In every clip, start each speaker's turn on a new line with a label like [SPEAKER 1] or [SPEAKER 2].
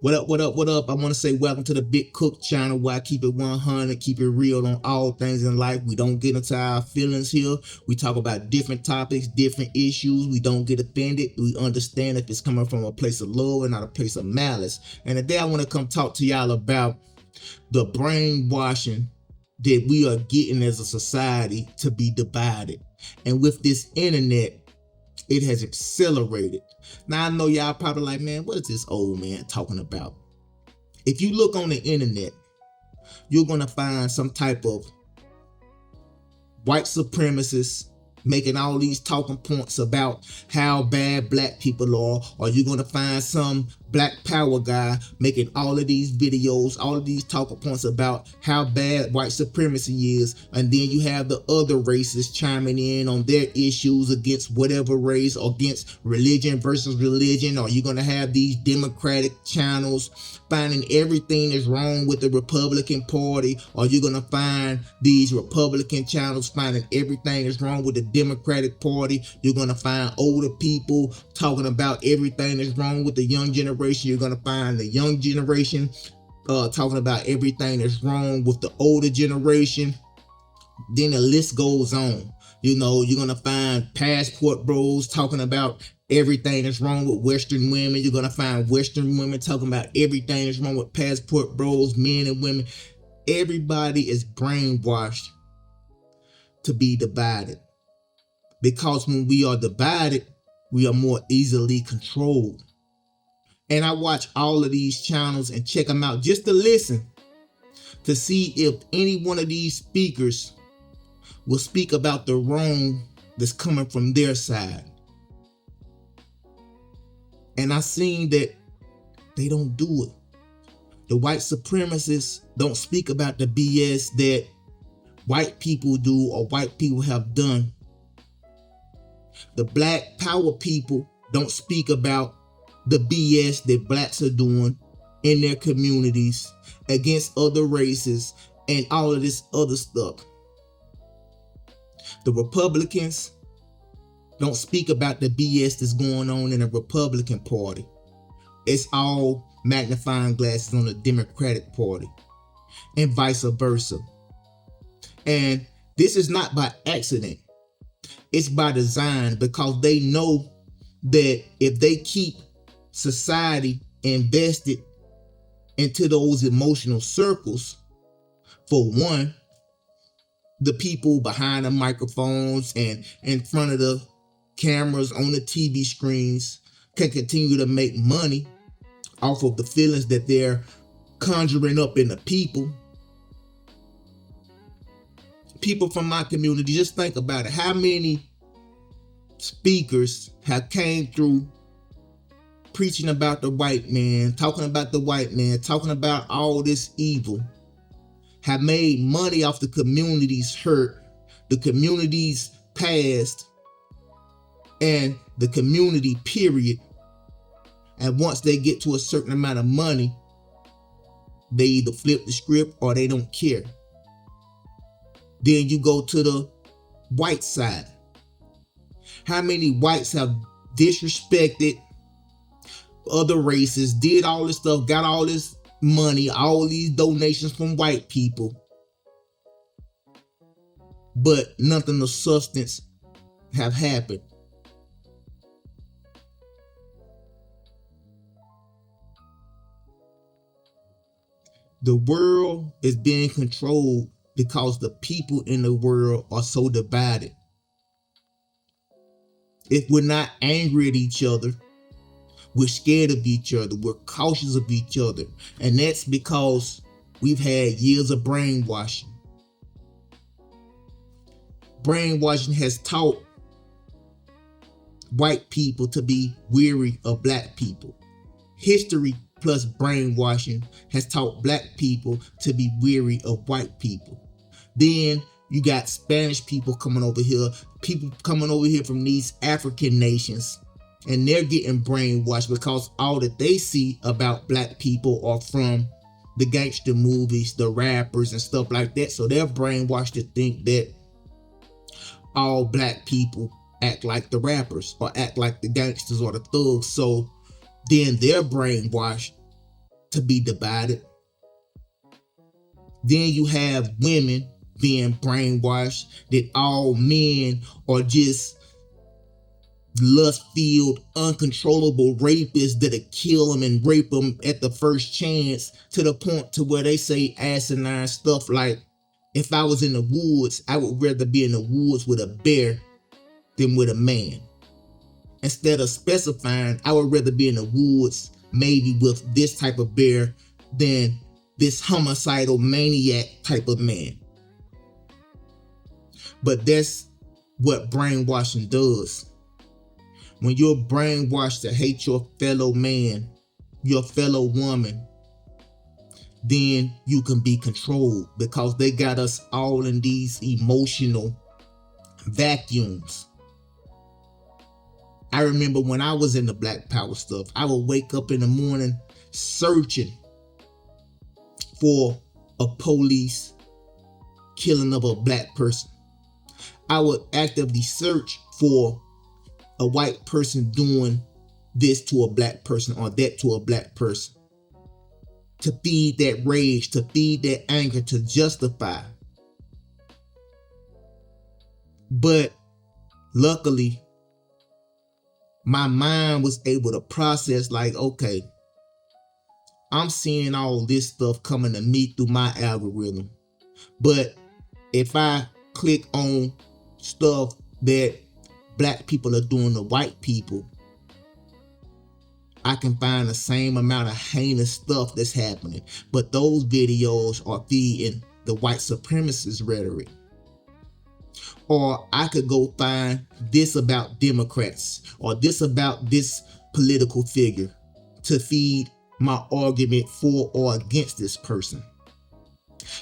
[SPEAKER 1] What up, what up, what up? I want to say welcome to the Big Cook channel where I keep it 100, keep it real on all things in life. We don't get into our feelings here. We talk about different topics, different issues. We don't get offended. We understand if it's coming from a place of love and not a place of malice. And today I want to come talk to y'all about the brainwashing that we are getting as a society to be divided. And with this internet, it has accelerated. Now I know y'all probably like, man, what is this old man talking about? If you look on the internet, you're gonna find some type of white supremacists making all these talking points about how bad black people are, or you're gonna find some black power guy making all of these videos, all of these talking points about how bad white supremacy is, and then you have the other races chiming in on their issues against whatever race, or against religion versus religion, or you're gonna have these Democratic channels finding everything that's wrong with the Republican Party, or you're gonna find these Republican channels finding everything that's wrong with the Democratic Party. You're gonna find older people talking about everything that's wrong with the young generation. You're gonna find the young generation talking about everything that's wrong with the older generation. Then the list goes on. You know, you're gonna find passport bros talking about everything that's wrong with Western women. You're gonna find Western women talking about everything that's wrong with passport bros, men and women. Everybody is brainwashed to be divided, because when we are divided, we are more easily controlled. And I watch all of these channels and check them out just to listen, to see if any one of these speakers will speak about the wrong that's coming from their side. And I seen that they don't do it. The white supremacists don't speak about the BS that white people do or white people have done. The black power people don't speak about the BS that blacks are doing in their communities against other races and all of this other stuff. The Republicans don't speak about the BS that's going on in the Republican Party. It's all magnifying glasses on the Democratic Party, and vice versa. And this is not by accident. It's by design, because they know that if they keep society invested into those emotional circles, for one, the people behind the microphones and in front of the cameras on the TV screens can continue to make money off of the feelings that they're conjuring up in the people. People from my community, just think about it. How many speakers have came through preaching about the white man, talking about the white man, talking about all this evil, have made money off the community's hurt, the community's past, and the community period. And once they get to a certain amount of money, they either flip the script or they don't care. Then you go to the white side. How many whites have disrespected other races, did all this stuff, got all this money, all these donations from white people, but nothing of substance have happened? The world is being controlled because the people in the world are so divided. If we're not angry at each other, we're scared of each other, we're cautious of each other. And that's because we've had years of brainwashing. Brainwashing has taught white people to be weary of black people. History plus brainwashing has taught black people to be weary of white people. Then you got Spanish people coming over here, people coming over here from these African nations, and they're getting brainwashed because all that they see about black people are from the gangster movies, the rappers and stuff like that. So they're brainwashed to think that all black people act like the rappers or act like the gangsters or the thugs. So then they're brainwashed to be divided. Then you have women being brainwashed that all men are just lust-filled, uncontrollable rapists that'll kill them and rape them at the first chance, to the point to where they say asinine stuff like, if I was in the woods, I would rather be in the woods with a bear than with a man. Instead of specifying, I would rather be in the woods maybe with this type of bear than this homicidal maniac type of man. But that's what brainwashing does. When you're brainwashed to hate your fellow man, your fellow woman, then you can be controlled, because they got us all in these emotional vacuums. I remember when I was in the Black Power stuff, I would wake up in the morning searching for a police killing of a black person. I would actively search for a white person doing this to a black person or that to a black person, to feed that rage, to feed that anger, to justify. But luckily, my mind was able to process like, okay, I'm seeing all this stuff coming to me through my algorithm. But if I click on stuff that black people are doing to white people, I can find the same amount of heinous stuff that's happening. But those videos are feeding the white supremacist rhetoric. Or I could go find this about Democrats or this about this political figure to feed my argument for or against this person.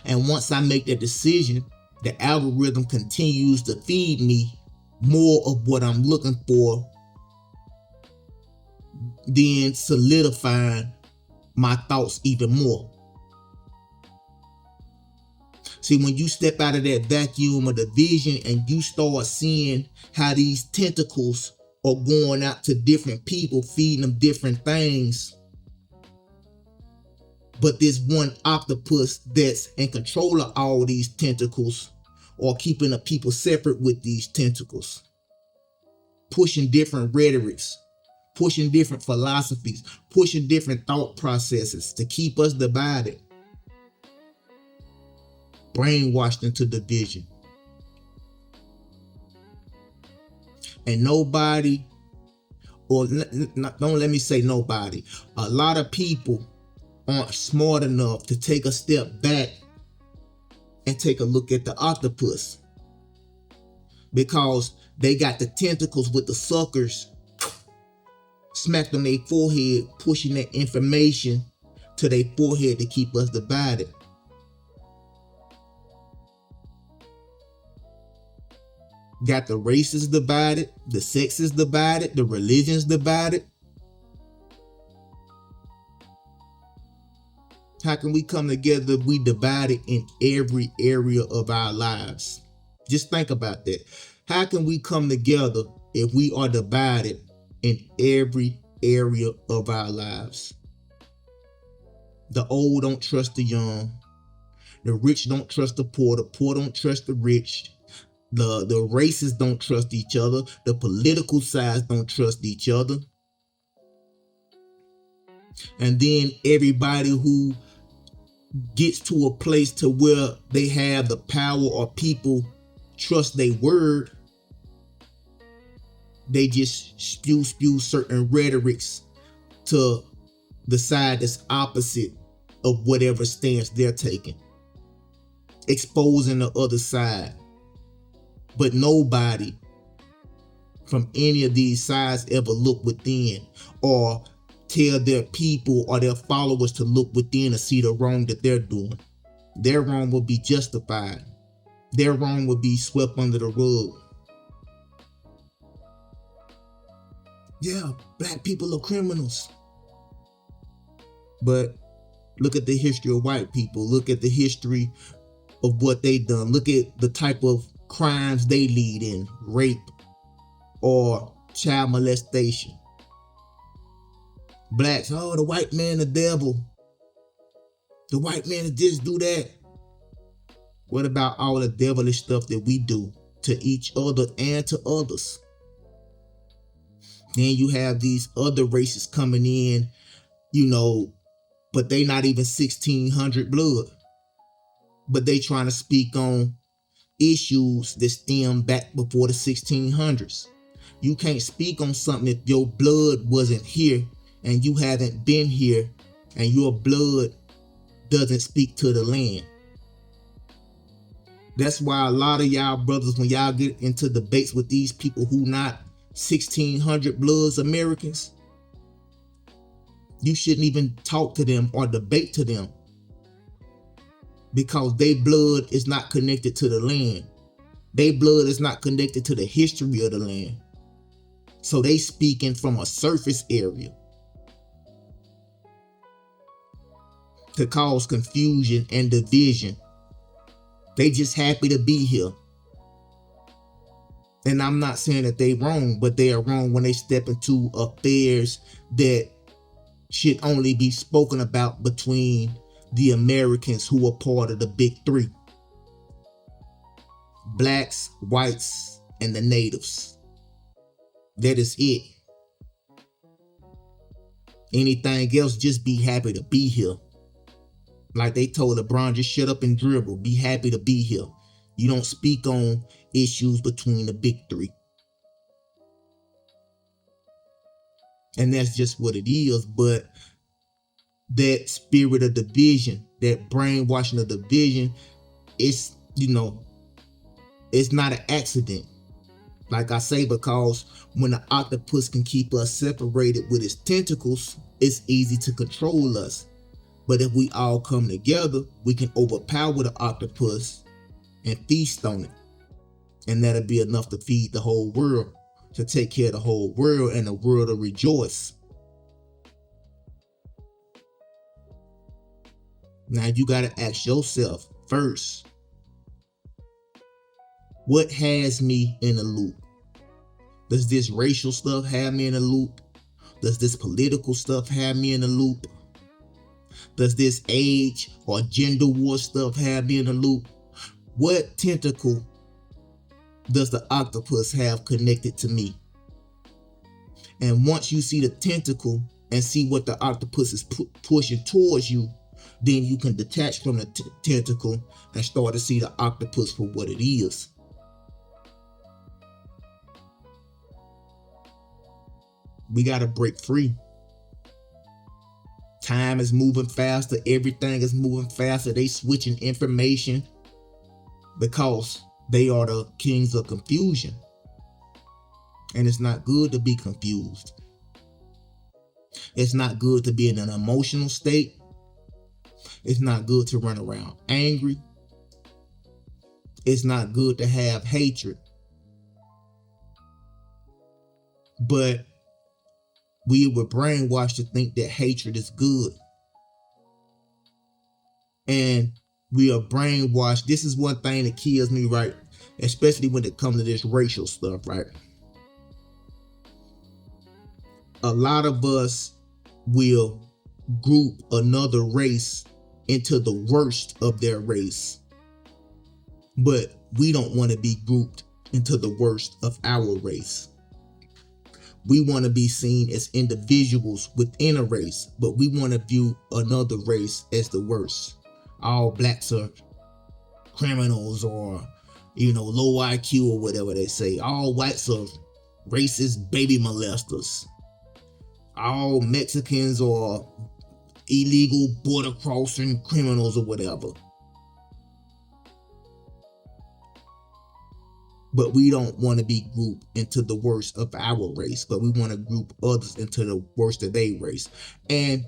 [SPEAKER 1] And once I make that decision, the algorithm continues to feed me more of what I'm looking for, then solidifying my thoughts even more. See, when you step out of that vacuum of the vision and you start seeing how these tentacles are going out to different people, feeding them different things, but this one octopus that's in control of all these tentacles, or keeping the people separate with these tentacles, pushing different rhetorics, pushing different philosophies, pushing different thought processes to keep us divided, brainwashed into division. And nobody, or don't let me say nobody, a lot of people aren't smart enough to take a step back and take a look at the octopus, because they got the tentacles with the suckers smacked on their forehead, pushing that information to their forehead to keep us divided. Got the races divided, the sexes divided, the religions divided. How can we come together if we divided in every area of our lives? Just think about that. How can we come together if we are divided in every area of our lives? The old don't trust the young. The rich don't trust the poor don't trust the rich. The races don't trust each other. The political sides don't trust each other. And then everybody who gets to a place to where they have the power or people trust their word, they just spew certain rhetorics to the side that's opposite of whatever stance they're taking, exposing the other side. But nobody from any of these sides ever look within or tell their people or their followers to look within and see the wrong that they're doing. Their wrong will be justified. Their wrong will be swept under the rug. Yeah, black people are criminals. But look at the history of white people. Look at the history of what they done. Look at the type of crimes they lead in: rape or child molestation. Blacks, oh, the white man, the devil. The white man just do that. What about all the devilish stuff that we do to each other and to others? Then you have these other races coming in, you know, but they not even 1600 blood. But they trying to speak on issues that stem back before the 1600s. You can't speak on something if your blood wasn't here and you haven't been here and your blood doesn't speak to the land. That's why a lot of y'all brothers, when y'all get into debates with these people who not 1600 bloods Americans, you shouldn't even talk to them or debate to them, because their blood is not connected to the land. Their blood is not connected to the history of the land. So they speaking from a surface area to cause confusion and division. They just happy to be here. And I'm not saying that they wrong, but they are wrong when they step into affairs that should only be spoken about between the Americans who are part of the big three: blacks, whites, and the natives. That is it. Anything else, just be happy to be here. Like they told LeBron, just shut up and dribble. Be happy to be here. You don't speak on issues between the big three. And that's just what it is. But that spirit of division, that brainwashing of division, it's, it's not an accident. Like I say, because when the octopus can keep us separated with its tentacles, it's easy to control us. But if we all come together, we can overpower the octopus and feast on it. And that'll be enough to feed the whole world, to take care of the whole world, and the world will rejoice. Now you got to ask yourself first, what has me in a loop? Does this racial stuff have me in a loop? Does this political stuff have me in a loop? Does this age or gender war stuff have me in a loop? What tentacle does the octopus have connected to me? And once you see the tentacle and see what the octopus is pushing towards you, then you can detach from the tentacle and start to see the octopus for what it is. We got to break free. Time is moving faster. Everything is moving faster. They switching information because they are the kings of confusion. And it's not good to be confused. It's not good to be in an emotional state. It's not good to run around angry. It's not good to have hatred. But we were brainwashed to think that hatred is good. And we are brainwashed. This is one thing that kills me, right? Especially when it comes to this racial stuff, right? A lot of us will group another race into the worst of their race. But we don't want to be grouped into the worst of our race. We want to be seen as individuals within a race, but we want to view another race as the worst. All blacks are criminals, or, low IQ, or whatever they say. All whites are racist baby molesters. All Mexicans are illegal border crossing criminals or whatever. But we don't want to be grouped into the worst of our race, but we want to group others into the worst of their race. And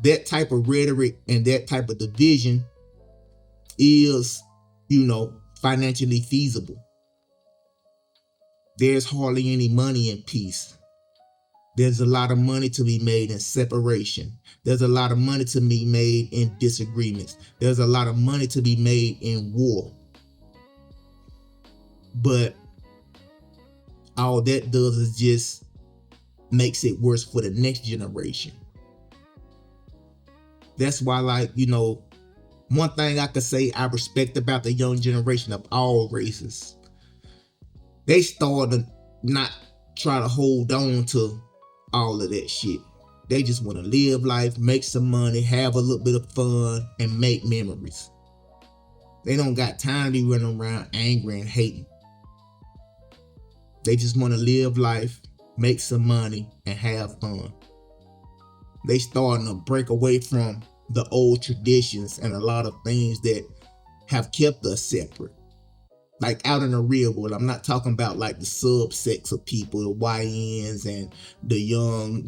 [SPEAKER 1] that type of rhetoric and that type of division is, financially feasible. There's hardly any money in peace. There's a lot of money to be made in separation. There's a lot of money to be made in disagreements. There's a lot of money to be made in war. But all that does is just makes it worse for the next generation. That's why, like, one thing I could say I respect about the young generation of all races, they started to not try to hold on to all of that shit. They just want to live life, make some money, have a little bit of fun, and make memories. They don't got time to be running around angry and hating. They just want to live life, make some money, and have fun. They starting to break away from the old traditions and a lot of things that have kept us separate. Like out in the real world, I'm not talking about like the subsects of people, the YNs and the young,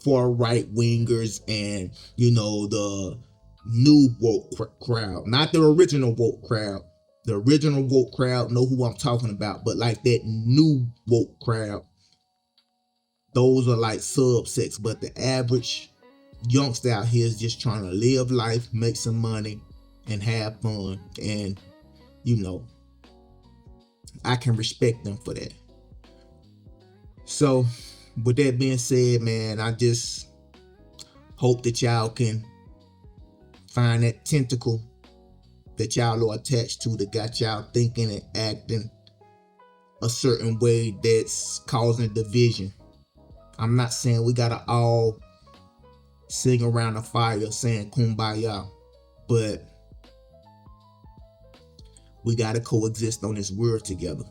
[SPEAKER 1] far right wingers and, the new woke crowd, not the original woke crowd. The original woke crowd know who I'm talking about, but like that new woke crowd, those are like subsects. But the average youngster out here is just trying to live life, make some money, and have fun. And, I can respect them for that. So, with that being said, man, I just hope that y'all can find that tentacle that y'all are attached to that got y'all thinking and acting a certain way that's causing division. I'm not saying we gotta all sing around the fire saying kumbaya, but we gotta coexist on this world together.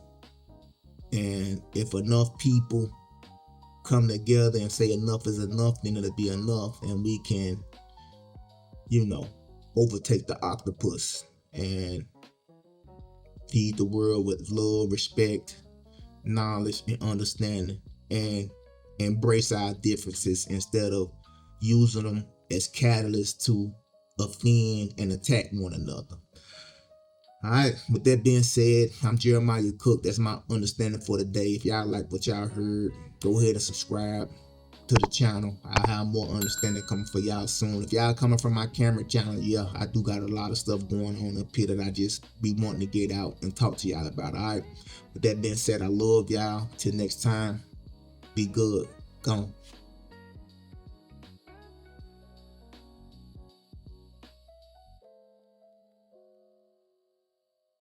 [SPEAKER 1] And if enough people come together and say enough is enough, then it'll be enough, and we can, overtake the octopus and feed the world with love, respect, knowledge, and understanding, and embrace our differences instead of using them as catalysts to offend and attack one another. All right, with that being said, I'm Jeremiah Cook. That's my understanding for today. If y'all like what y'all heard, go ahead and subscribe to the channel. I have more understanding coming for y'all soon. If y'all coming from my camera channel, yeah, I do got a lot of stuff going on up here that I just be wanting to get out and talk to y'all about. All right, with that being said, I love y'all. Till next time, be good. Gone.